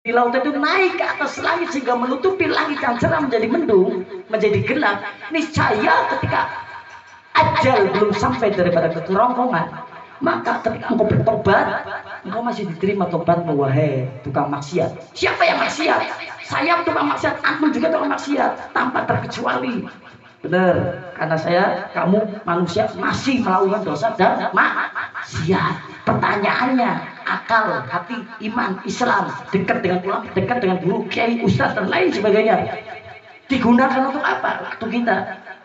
di laut itu naik ke atas langit sehingga menutupi langit yang cerah menjadi mendung, menjadi gelap. Niscaya ketika ajal belum sampai daripada kekerongkongan, maka ketika engkau bertobat, engkau masih diterima tobatmu, wahai tukang maksiat. Siapa yang maksiat? Saya tukang maksiat, antum juga tukang maksiat, tanpa terkecuali. Benar, karena kamu manusia masih melakukan dosa dan maksiat. Pertanyaannya, akal, hati, iman, Islam, dekat dengan ulama, dekat dengan guru, kiai, ustaz dan lain sebagainya, digunakan untuk apa? Waktu kita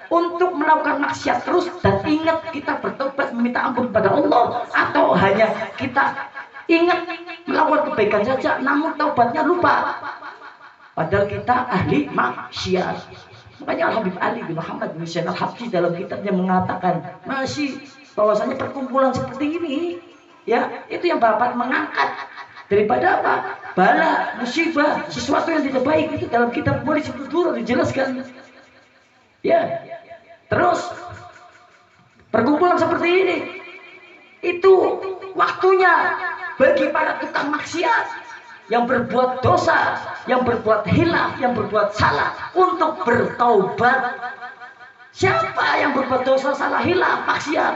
untuk melakukan maksiat terus dan ingat kita bertobat meminta ampun kepada Allah, atau hanya kita ingat melakukan kebaikan saja namun taubatnya lupa, padahal kita ahli maksiat. Makanya Al-Habib Ali bin Muhammad bin Hussein Al-Habsyi dalam kitabnya mengatakan masih bahwasanya perkumpulan seperti ini, ya, itu yang Bapak mengangkat daripada apa? Bala, musibah, sesuatu yang tidak baik, itu dalam kitab Murid Dulu dijelaskan. Ya. Terus perkumpulan seperti ini itu waktunya bagi para tukang maksiat yang berbuat dosa, yang berbuat hilaf, yang berbuat salah untuk bertaubat. Siapa yang berbuat dosa, salah, hilaf, maksiat?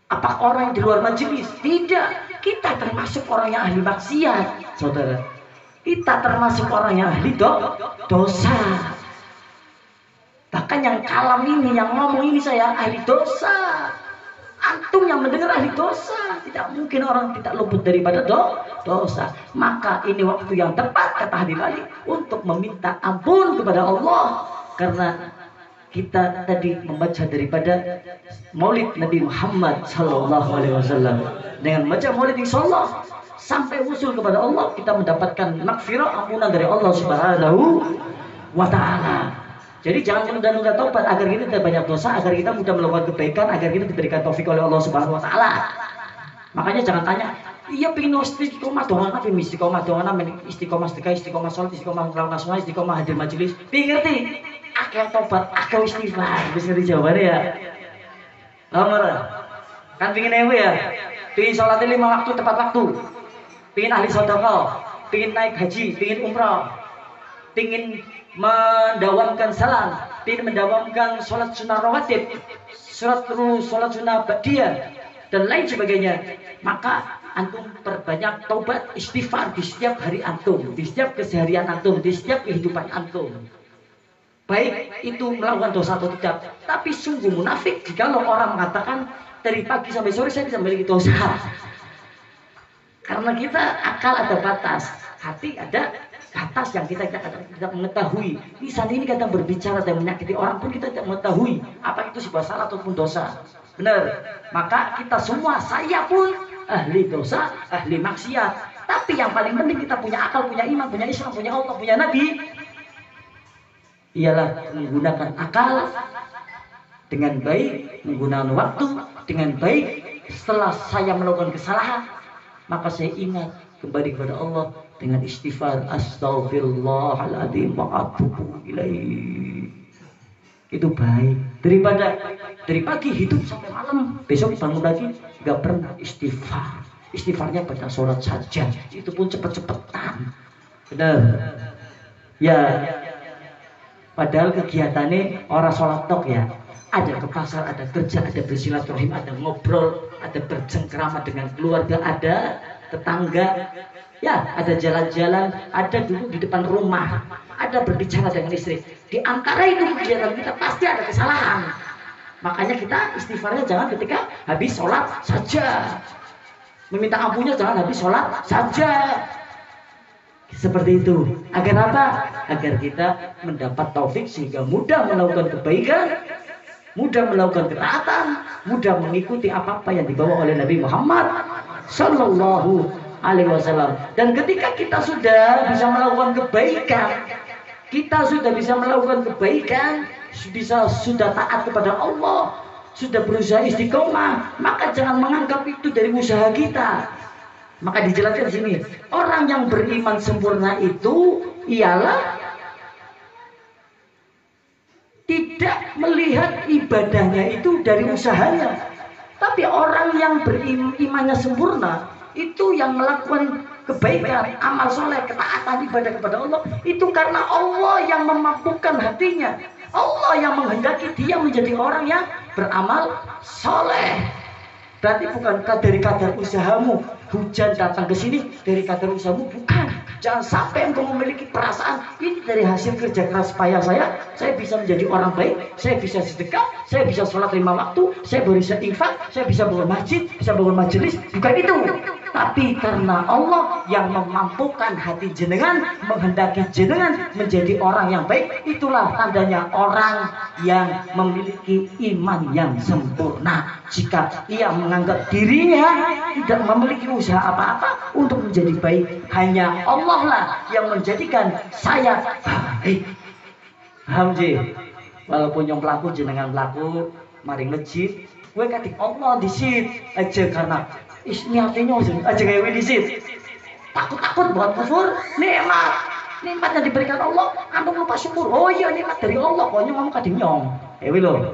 Apa orang yang di luar majelis? Tidak. Kita termasuk orang yang ahli maksiat, saudara. Kita termasuk orang yang ahli dosa. Bahkan yang kalam ini, yang ngomong ini, saya ahli dosa. Antum yang mendengar ahli dosa. Tidak mungkin orang tidak luput daripada dosa. Maka ini waktu yang tepat, kata Habib Ali, untuk meminta ampun kepada Allah. Karena kita tadi membaca daripada Maulid Nabi Muhammad SAW. Dengan membaca Maulid Insyaallah sampai usul kepada Allah, kita mendapatkan maghfirah, ampunan dari Allah Subhanahu wa Ta'ala. Jadi jangan menunda-nunda taubat agar kita tidak banyak dosa, agar kita mudah melakukan kebaikan, agar kita diberikan taufik oleh Allah Subhanahu wa Ta'ala. Makanya jangan tanya, iya pengen istiqomah doang apa, istiqomah doang apa, istiqomah sedekah, istiqomah sholat, istiqomah melakukan nasional, istiqomah hadir majelis. Pengen ngerti? Akal taubat, akal istighfar. Bisa ngerti jawabannya ya? Nomor kan pengen ewe ya? Pengen sholat 5 waktu tepat waktu, pengen ahli sedekah, pengen naik haji, pengen umrah, pengen mendawamkan salam, ingin mendawamkan sholat sunnah rawatib, sholat sunnah ba'diyah dan lain sebagainya, maka antum perbanyak taubat istighfar di setiap hari antum, di setiap keseharian antum, di setiap kehidupan antum. Baik itu melakukan dosa atau tidak. Tapi sungguh munafik jika orang mengatakan dari pagi sampai sore saya bisa memiliki dosa. Karena kita akal ada batas, hati ada batas yang kita tidak mengetahui. Lisan ini kadang berbicara dan menyakiti orang pun kita tidak mengetahui apa itu sebuah salah ataupun dosa. Benar. Maka kita semua, saya pun ahli dosa, ahli maksiat. Tapi yang paling penting kita punya akal, punya iman, punya Islam, punya Allah, punya Nabi. Ialah menggunakan akal dengan baik, menggunakan waktu dengan baik. Setelah saya melakukan kesalahan, maka saya ingat kembali kepada Allah dengan istighfar, astaghfirullahaladzim wa atubu ilaih. Itu baik daripada dari pagi hidup sampai malam, besok bangun lagi nggak pernah istighfar. Istighfarnya pada sholat saja, itu pun cepet-cepetan. Benar ya, padahal kegiatannya orang sholat tok ya, ada ke pasar, ada kerja, ada bersilaturahim, ada ngobrol, ada bercengkrama dengan keluarga, ada tetangga, ya, ada jalan-jalan, ada duduk di depan rumah, ada berbicara dengan istri. Di antara itu kegiatan kita pasti ada kesalahan. Makanya kita istighfarnya jangan ketika habis sholat saja. Meminta ampunnya jangan habis sholat saja. Seperti itu. Agar apa? Agar kita mendapat taufik sehingga mudah melakukan kebaikan, mudah melakukan ketaatan, mudah mengikuti apa-apa yang dibawa oleh Nabi Muhammad Sallallahu Alaihi Wasallam. Dan ketika kita sudah bisa melakukan kebaikan, kita sudah bisa melakukan kebaikan, sudah taat kepada Allah, sudah berusaha istiqomah, maka jangan menganggap itu dari usaha kita. Maka dijelaskan di sini, orang yang beriman sempurna itu ialah tidak melihat ibadahnya itu dari usahanya. Tapi orang yang berimannya sempurna itu yang melakukan kebaikan, amal soleh, ketaatan ibadah kepada Allah, itu karena Allah yang memampukan hatinya. Allah yang menghendaki dia menjadi orang yang beramal soleh. Berarti bukankah dari kadar usahamu hujan datang ke sini, dari kadar usahamu? Bukan. Jangan sampai engkau memiliki perasaan ini dari hasil kerja keras payah saya bisa menjadi orang baik, saya bisa sedekah, saya bisa sholat 5 waktu, saya bisa infak, saya bisa bangun masjid, bisa bangun majelis. Bukan itu. Tapi karena Allah yang memampukan hati jenengan, menghendaki jenengan menjadi orang yang baik, itulah tandanya orang yang memiliki iman yang sempurna. Jika ia menganggap dirinya tidak memiliki usaha apa-apa untuk menjadi baik, hanya Allah lah yang menjadikan saya baik. Alhamdulillah. Walaupun yang pelaku jenengan pelaku maring masjid, gue katik Allah disit aja karena niatnya aja kayak disit. Takut buat kufur, nikmat yang diberikan Allah, antum lupa syukur. Oh iya, nikmat dari Allah, pokoknya kamu kadang nyong. Lo,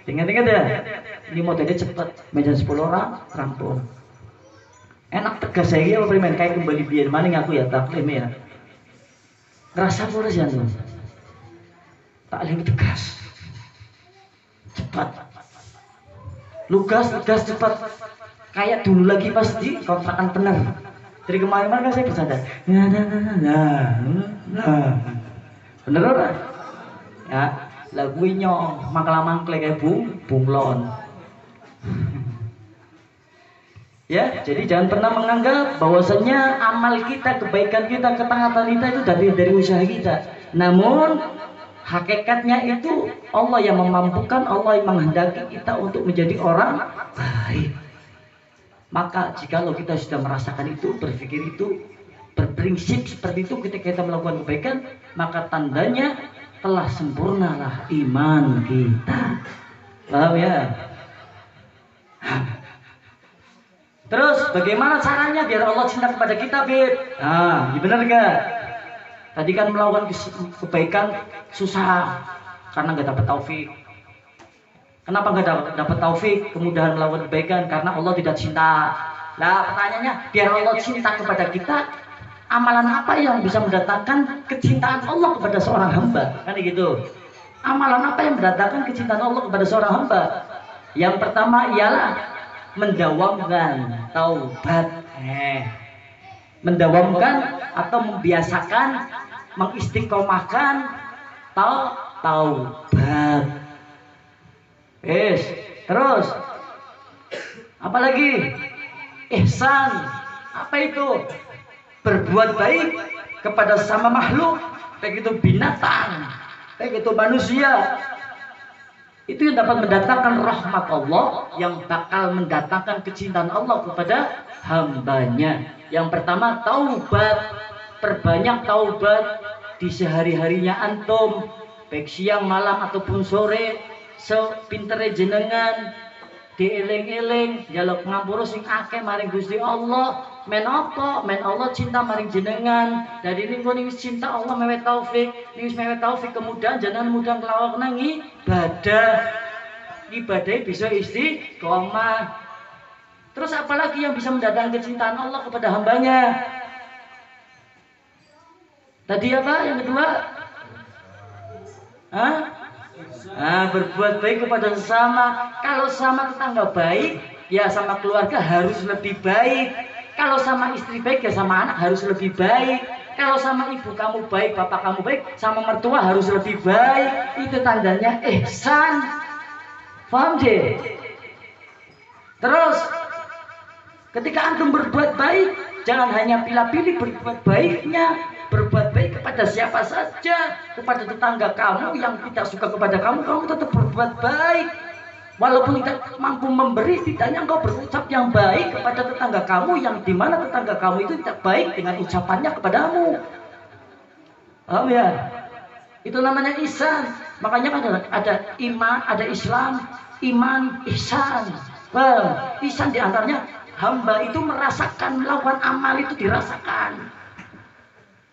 ingat ya, ini modelnya cepet, meja 10 orang, rampung. Enak tegas saya, apa main kayak kembali biar maning aku ya taklim ya. Ngerasa pura sih antum, taklim tegas, cepat, lugas cepat. Kayak dulu lagi pas di kontrakan bener. Dari kemarin kan saya bersandar. Bener ora? Ya, lagu nyong mangkla-mangkle kayak bunglon. Ya, jadi jangan pernah menganggap bahwasanya amal kita, kebaikan kita, ketaatan kita itu dari usaha kita. Namun hakikatnya itu Allah yang memampukan, Allah yang menghendaki kita untuk menjadi orang baik. Maka jikalau kita sudah merasakan itu, berpikir itu, berprinsip seperti itu ketika kita melakukan kebaikan, maka tandanya telah sempurnalah iman kita. Paham ya? Terus bagaimana caranya biar Allah cinta kepada kita, Bib? Nah, ya benar gak? Tadi kan melakukan kebaikan susah karena nggak dapat taufik. Kenapa nggak dapat taufik, kemudahan melakukan kebaikan? Karena Allah tidak cinta. Nah, pertanyaannya, biar Allah cinta kepada kita, amalan apa yang bisa mendatangkan kecintaan Allah kepada seorang hamba? Kan gitu. Amalan apa yang mendatangkan kecintaan Allah kepada seorang hamba? Yang pertama ialah mendawamkan taubat. Mendawamkan atau membiasakan, mengistiqomahkan taubat. Terus apalagi ihsan. Apa itu? Berbuat baik kepada sesama makhluk, baik itu binatang, baik itu manusia. Itu yang dapat mendatangkan rahmat Allah, yang bakal mendatangkan kecintaan Allah kepada hambanya. Yang pertama taubat. Perbanyak taubat di sehari-harinya antum, baik siang, malam ataupun sore. Sepintere jenengan dieling-eling njaluk ngapura sing akeh maring Gusti Allah. Men apa? Men Allah cinta maring jenengan. Dari niku wis cinta Allah mewe taufik. Wis mewe taufik kemudahan jenengan mudah nglawakna ibadah bisa istiqomah. Terus apalagi yang bisa mendatangkan kecintaan Allah kepada hambanya? Tadi apa? Yang kedua? Berbuat baik kepada sesama. Kalau sama tetangga baik, ya sama keluarga harus lebih baik. Kalau sama istri baik, ya sama anak harus lebih baik. Kalau sama ibu kamu baik, bapak kamu baik, sama mertua harus lebih baik. Itu tandanya ihsan. Paham je? Terus ketika antum berbuat baik, jangan hanya pilih-pilih berbuat baiknya. Berbuat baik kepada siapa saja, kepada tetangga kamu yang tidak suka kepada kamu tetap berbuat baik. Walaupun tidak mampu memberi, setidaknya engkau berucap yang baik kepada tetangga kamu, yang dimana tetangga kamu itu tidak baik dengan ucapannya kepadamu. Paham ya? Itu namanya ihsan. Makanya ada iman, ada Islam, iman, ihsan. Ihsan diantaranya hamba itu merasakan, melakukan amal itu dirasakan.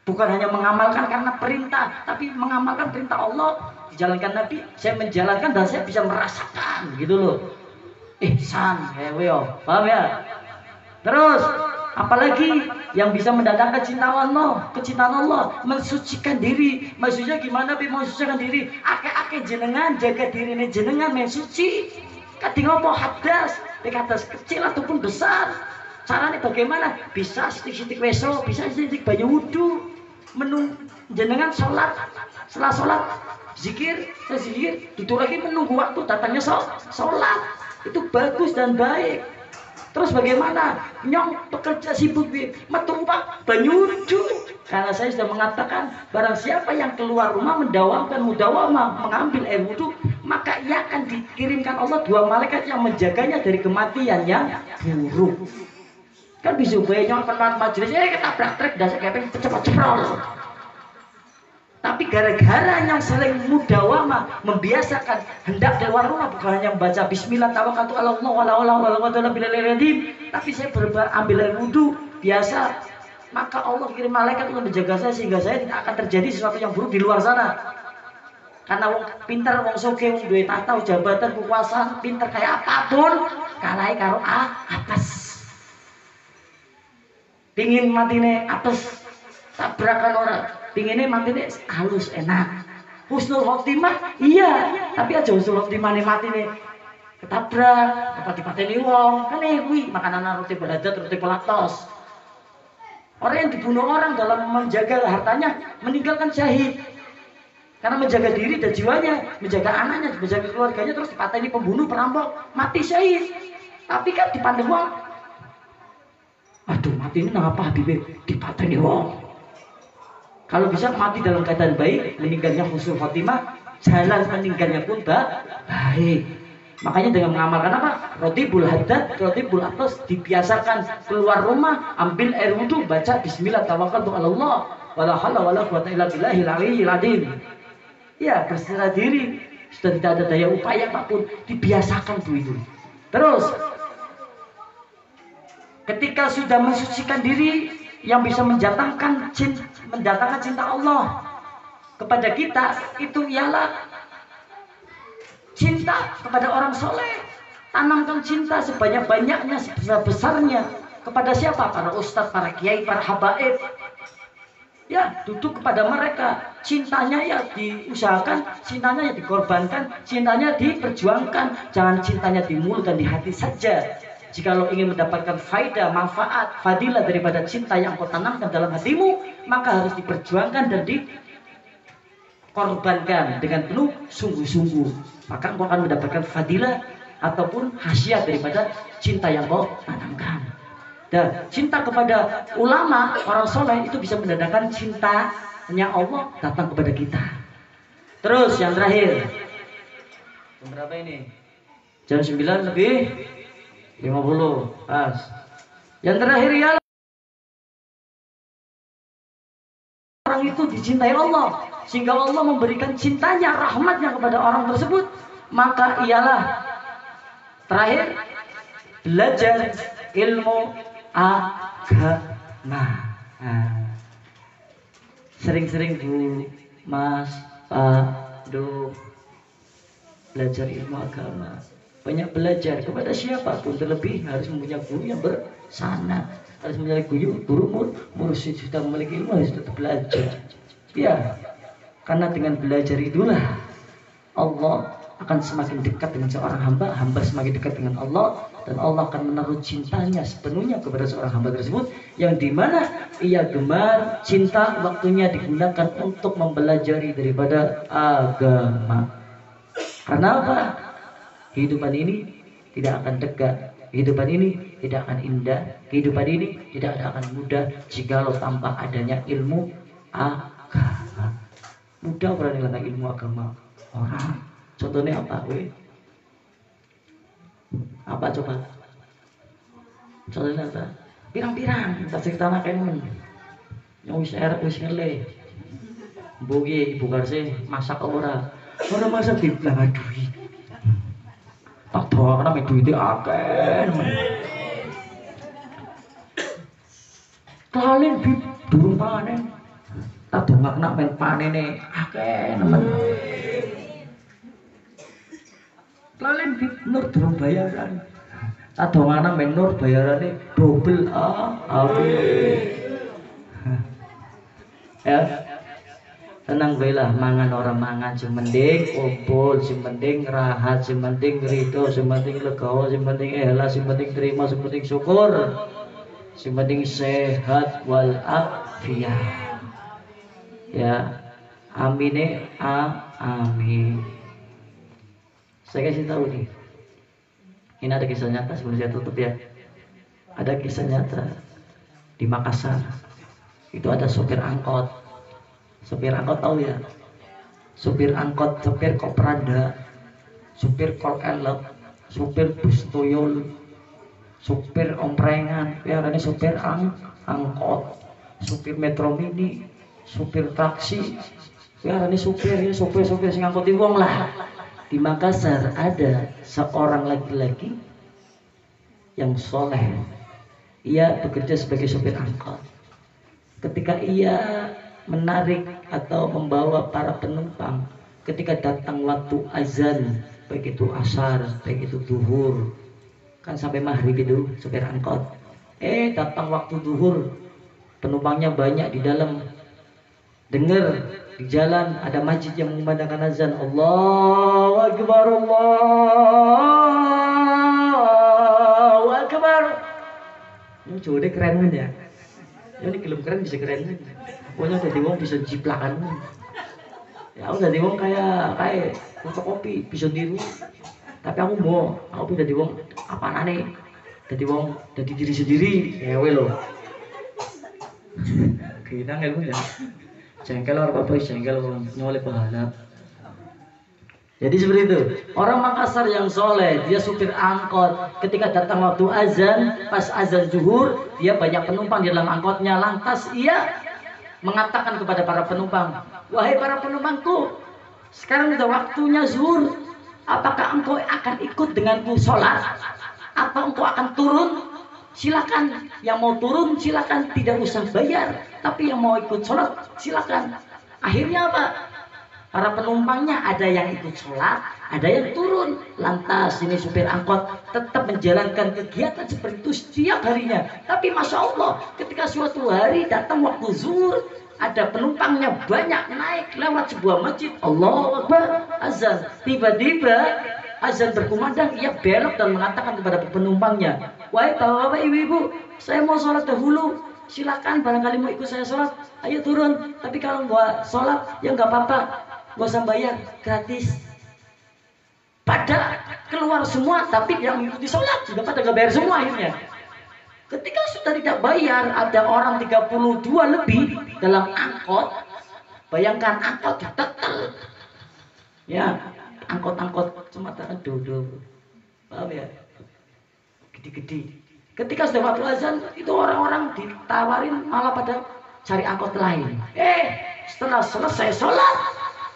Bukan hanya mengamalkan karena perintah, tapi mengamalkan perintah Allah, dijalankan Nabi, saya menjalankan dan saya bisa merasakan, gitu loh. Ihsan, paham ya? Terus Apalagi yang bisa mendatangkan cinta Allah, kecintaan Allah, mensucikan diri. Maksudnya gimana bi mensucikan diri? Ake jenengan jaga diri ini jenengan mensuci. Kadang apa hadas, hadas kecil ataupun besar. Caranya bagaimana? Bisa sitik-sitik weso, bisa sitik banyu wudu. Menunggu jenengan sholat, setelah sholat zikir, itu lagi menunggu waktu datangnya sholat. Itu bagus dan baik. Terus bagaimana? Nyong pekerja sibuk metumpak banyuju. Karena saya sudah mengatakan barang siapa yang keluar rumah mendawamkan mudawamah mengambil air wudhu, maka ia akan dikirimkan Allah 2 malaikat yang menjaganya dari kematian yang buruk. Kan bisa nyong tempat majelis ketabrak truk dasar keping cepat-cepat. Tapi gara-gara yang sering mudawamah membiasakan hendak keluar rumah bukan hanya membaca bismillah tawakkaltu ala Allah wala quwwata illa billah, tapi saya ambil air wudu biasa, maka Allah kirim malaikat untuk menjaga saya sehingga saya tidak akan terjadi sesuatu yang buruk di luar sana. Karena wong pinter, wong sugih, wong duwe tahta, jabatan, kekuasaan, pinter kayak apapun, kalai karo apes. Pingin matine apes, tabrakan orang. Pinginnya matine halus enak. Husnul khotimah iya, tapi aja husnul khotimah nih matine ketabrak, apa dipateni wong, kan kuwi makanan roti beladat, roti pelatos. Orang yang dibunuh orang dalam menjaga hartanya meninggalkan syahid. Karena menjaga diri dan jiwanya, menjaga anaknya, menjaga keluarganya, terus dipateni pembunuh, perampok, mati syahid. Tapi kan dipandang wong, aduh mati ini apa Habib dipateni wong. Kalau bisa mati dalam keadaan baik, meninggalnya husnul khotimah, jalan meninggalnya pun baik. Makanya dengan mengamalkan apa? Rotibul haddad, rotibul atas, dibiasakan keluar rumah, ambil air wudhu, baca bismillah tawakkaltu ala Allah wala haula wala quwwata illa billahil aliyyil azim. Ya, berserah diri, sudah tidak ada daya upaya apapun, dibiasakan itu. Terus ketika sudah mensucikan diri, yang bisa mendatangkan cinta Allah kepada kita itu ialah cinta kepada orang soleh. Tanamkan cinta sebanyak-banyaknya, sebesar-besarnya kepada siapa? Para ustadz, para kiai, para habaib. Ya, duduk kepada mereka. Cintanya ya diusahakan, cintanya ya dikorbankan, cintanya diperjuangkan. Jangan cintanya di mulut dan di hati saja. Jikalau ingin mendapatkan faedah, manfaat, fadilah daripada cinta yang kau tanamkan dalam hatimu, maka harus diperjuangkan dan dikorbankan dengan penuh sungguh-sungguh. Maka engkau akan mendapatkan fadilah ataupun khasiat daripada cinta yang kau tanamkan. Dan cinta kepada ulama, orang soleh itu bisa mendatangkan cintanya Allah datang kepada kita. Terus yang terakhir, jam berapa ini? Jam 9 lebih 50 pas. Yang terakhir ialah orang itu dicintai Allah sehingga Allah memberikan cintanya, rahmatnya kepada orang tersebut. Maka ialah terakhir belajar ilmu agama. Sering-sering Bu, Mas, Pak, Do belajar ilmu agama. Banyak belajar kepada siapapun, terlebih harus mempunyai guru yang bersana, harus mempunyai guru mursyid sudah memiliki ilmu, harus tetap belajar. Ya, karena dengan belajar itulah Allah akan semakin dekat dengan seorang hamba, hamba semakin dekat dengan Allah, dan Allah akan menaruh cintanya sepenuhnya kepada seorang hamba tersebut, yang dimana ia gemar, cinta waktunya digunakan untuk mempelajari daripada agama. Karena apa? Kehidupan ini tidak akan tegak, kehidupan ini tidak akan indah, kehidupan ini tidak akan mudah jikalau tanpa adanya ilmu agama. Mudah orang yang ilmu agama orang. Contohnya apa? Apa coba? Contohnya apa? Pirang-pirang, tak cerita anak kan? Yang wis erek wis ngele. Bogi ibu karse masak ora masak di belakang duit. Tak doa karena duitnya akeh. Kalian bib durung panen. Tak doa kena main panene akeh nemen. Kalian bib nur durung bayaran. Adongana menur bayarannya double. Amin. Ya. Tenang baiklah, mangan orang mangan sing mending kumpul, sing mending rahat, sing mending rido, sing mending legawa, sing mending ikhlas, sing mending terima, sing mending syukur, sing mending sehat wal afiat. Ya, amine amin. Saya kasih tahu nih, ini ada kisah nyata sebelum saya tutup ya. Ada kisah nyata di Makassar. Itu ada sopir angkot. Sopir angkot tahu ya? Sopir angkot, sopir kopranda, sopir kol elep, sopir bus toyol, sopir omprengan, ya ini sopir angkot, sopir metro mini, sopir taksi, ya ini sopir ya sopir sing angkot wong lah. Di Makassar ada seorang laki-laki yang soleh. Ia bekerja sebagai sopir angkot. Ketika ia menarik atau membawa para penumpang ketika datang waktu azan, baik itu asar, baik itu duhur, kan sampai maghrib itu sopir angkot. Datang waktu duhur, penumpangnya banyak di dalam, dengar di jalan ada masjid yang mengumandangkan azan, Allahu Akbar, Allahu Akbar. Ini coba keren kan ya? Ini film keren bisa keren kan? Pokoknya jadi wong bisa jiplakan. Ya aku jadi wong kayak fotokopi bisa niru. Tapi aku jadi wong apa aneh? Jadi wong jadi diri sendiri. Ewe loh. Kena ilmu ya. Jengkel orang apa? Jengkel orang nyoleh pahala. Jadi seperti itu. Orang Makassar yang soleh, dia supir angkot. Ketika datang waktu azan, pas azan zuhur, dia banyak penumpang di dalam angkotnya. Lantas ia mengatakan kepada para penumpang, wahai para penumpangku, sekarang sudah waktunya zuhur. Apakah engkau akan ikut denganku sholat? Atau engkau akan turun? Silakan. Yang mau turun silakan, tidak usah bayar. Tapi yang mau ikut sholat silakan. Akhirnya apa? Para penumpangnya ada yang ikut sholat, ada yang turun. Lantas ini supir angkot tetap menjalankan kegiatan seperti itu setiap harinya. Tapi Masya Allah, ketika suatu hari datang waktu zuhur, ada penumpangnya banyak naik lewat sebuah masjid. Allahu Akbar, azan. Tiba-tiba azan berkumandang, ia belok dan mengatakan kepada penumpangnya, wahai bapak-bapak, ibu-ibu, saya mau sholat dahulu. Silakan, barangkali mau ikut saya sholat, ayo turun. Tapi kalau nggak sholat, ya nggak apa-apa. Gak usah bayar, gratis. Pada keluar semua, tapi yang mengikuti sholat juga pada gak bayar semua akhirnya. Ketika sudah tidak bayar, ada orang 32 lebih dalam angkot. Bayangkan angkot ditetel. Ya, angkot-angkot Sumatera dulu. Paham ya? Gede-gede. Ketika sudah waktu azan, itu orang-orang ditawarin malah pada cari angkot lain. Setelah selesai sholat,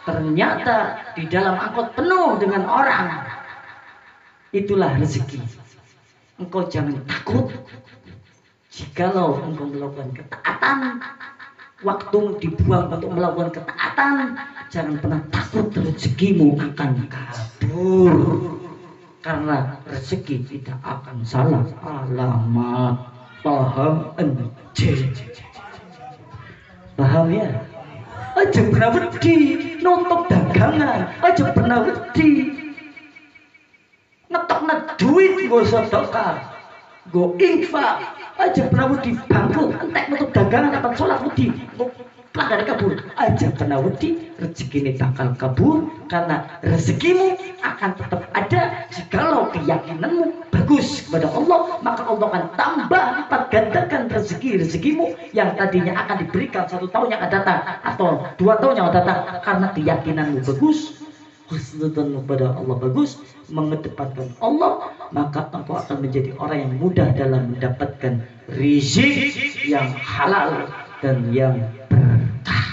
ternyata di dalam angkot penuh dengan orang. Itulah rezeki. Engkau jangan takut. Jikalau engkau melakukan ketaatan, waktu dibuang untuk melakukan ketaatan, jangan pernah takut rezekimu akan kabur. Karena rezeki tidak akan salah alamat. Paham? Paham ya? Aja pernah wedi nutup dagangan, aja pernah wedi ngetokna duit nggo sedekah, nggo infak, aja pernah wedi bangkrut entek nutup dagangan apa salat wedi pelanggan kabur, aja pernah wedi rezeki ini bakal kabur. Karena rezekimu akan tetap ada jikalau keyakinanmu bagus kepada Allah, maka Allah akan tambah lipat gandakan rezekimu yang tadinya akan diberikan 1 tahun yang akan datang atau 2 tahun yang akan datang. Karena keyakinanmu bagus, husnudzanmu pada Allah bagus, mengedepankan Allah, maka engkau akan menjadi orang yang mudah dalam mendapatkan rezeki yang halal dan yang berkah.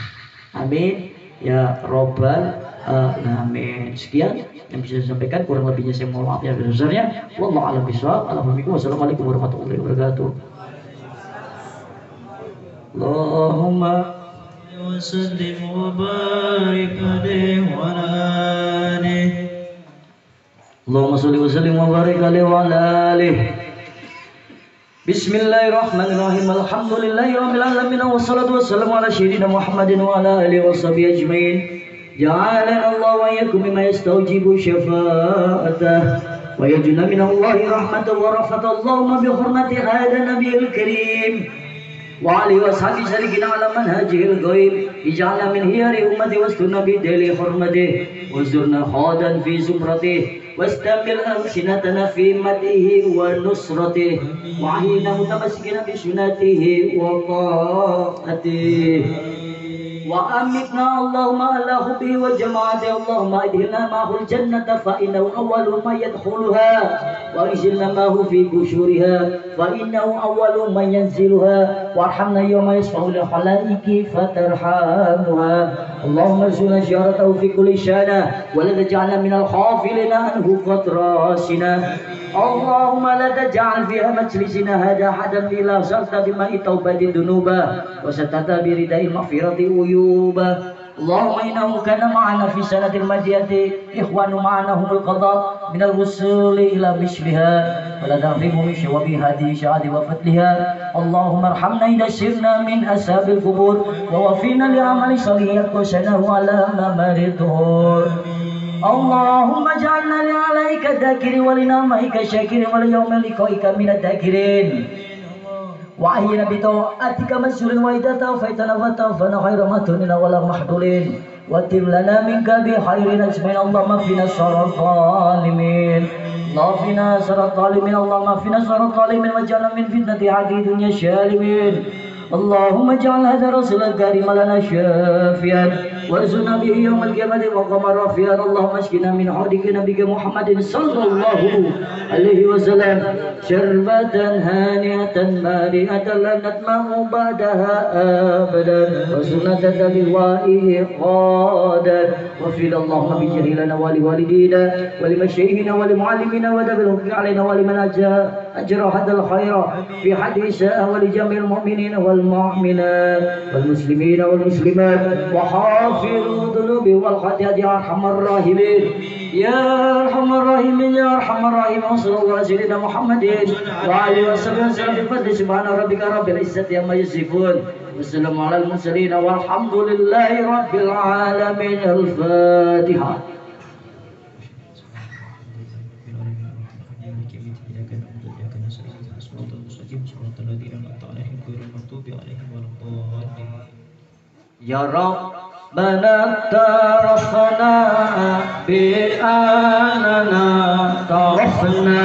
Amin ya robbal alamin. Sekian yang bisa saya sampaikan, kurang lebihnya saya mohon maaf ya besarnya. Wallahu a'lam bishawab. Wassalamualaikum warahmatullahi wabarakatuh. Allahumma wa sallim wa barik alaihi wa alihi Allahumma sholli wa sallim wa barik alaihi wa ala alihi. Bismillahirrahmanirrahim. Alhamdulillahi rabbil alamin wassalatu wassalamu ala sayyidina Muhammadin wa ala alihi washabihi ajmain. Ja'alana Allah wa iyyakum mimman yastawjibu syafa'atah wa yaj'alna min Allahi rahmatan wa rafatan. Allahumma bi hurmati hadha nabiyil karim wa alihi wa sahbihi salikina ala manhajil ghaib. Ij'alna min hiyari ummati wastunna bi dali hurmatihi wazurna khadan fi zumratihi واستقل ألسنتنا في مدحه ونصرته وعينا متمسكين بسنته وطاعته وأمتنا اللهم على حبه وجماعته. اللهم أدخلنا معه الجنة فإنه أول من يدخلها وأنزلنا معه في قشورها فإنه أول من ينزلها وارحمنا يوم يشفع للخلائق فترحمها. اللهم ارزقنا زيارته في كل شأن ولا تجعلنا من الغافلين عنه فتراسنا. اللهم لا تجعل فيها مجلسنا هذا أحدا إلا زرت بماء توبة ذنوبا وسترت برداء المغفرة عيوبا. اللهم إنه كان معنا في سنة الماضية إخوان معنا هم القضاء من الوصول إلى مثلها ولا نغرم من شواب هذه شهاد وفتلها. اللهم ارحمنا إذا سرنا من أصحاب القبور ووفينا لعمل صالح يقصنا على ممر الدهور. اللهم اجعلنا لعليك ذاكرين ولنعمك شاكرين وليوم لقائك من الذاكرين وأحينا بطاعتك مسجور وإذا توفيتنا فتوفنا خير متونين ولا محضورين واتم لنا منك بخير أجمعين. اللهم اكفنا شر الظالمين اللهم اكفنا شر الظالمين اللهم اكفنا شر الظالمين واجعلنا من فتنة هذه الدنيا الشالمين. اللهم اجعل هذا الرسول الكريم لنا شافيا وارزقنا به يوم القيامة مقاما رفيعا. اللهم اسقنا من حوضك نبيك محمد صلى الله عليه وسلم شربة هانئة مارئة لا نطمع بعدها أبدا وسنة بوائه قادا. وفي اللهم بجاه لنا ولوالدينا ولمشايخنا ولمعلمينا ودبر الحكم علينا ولمن أجر هذا الخير في حديث ولجميع المؤمنين والمؤمنات والمسلمين والمسلمات وحافظوا الذنوب والخطايا يا أرحم الراحمين يا أرحم الراحمين يا أرحم الراحمين. وصلى الله على سيدنا محمد وعلى آله وصحبه وسلم بفضل سبحان ربك رب العزة عما يصفون والسلام على المرسلين والحمد لله رب العالمين. الفاتحة. Ya Rabbana tarafna bi anana tarafna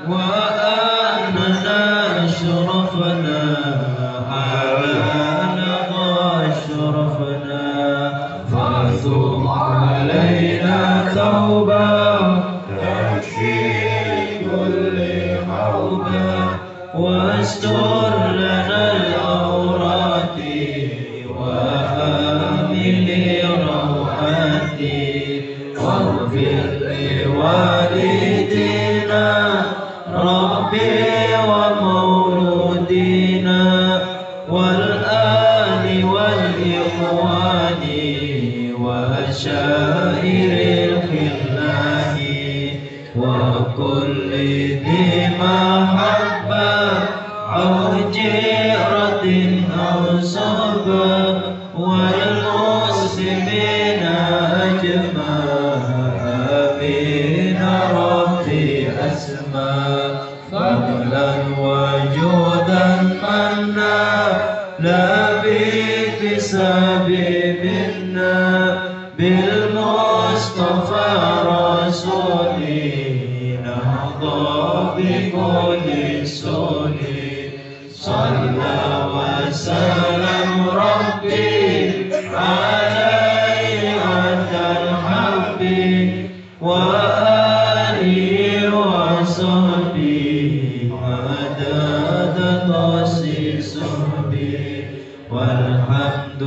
wa anana ashrafna alana ashrafna fatub alayna tauba takfi kulli hawba wastur lana al-awrati واغفر لوالدينا ربي ومولودينا والآل والإخوان وشائر الخلان وكل ذي محبة أو جيرة أو صحبة والمسلمين أجمعين ربي أسماء فضلا وجودا منا لا باكتساب منا بالمصطفى رسولي نهضى بكل سولي صلى وسلم ربي عليه عند الحب وآله وصحبه مدد تأسيس به والحمد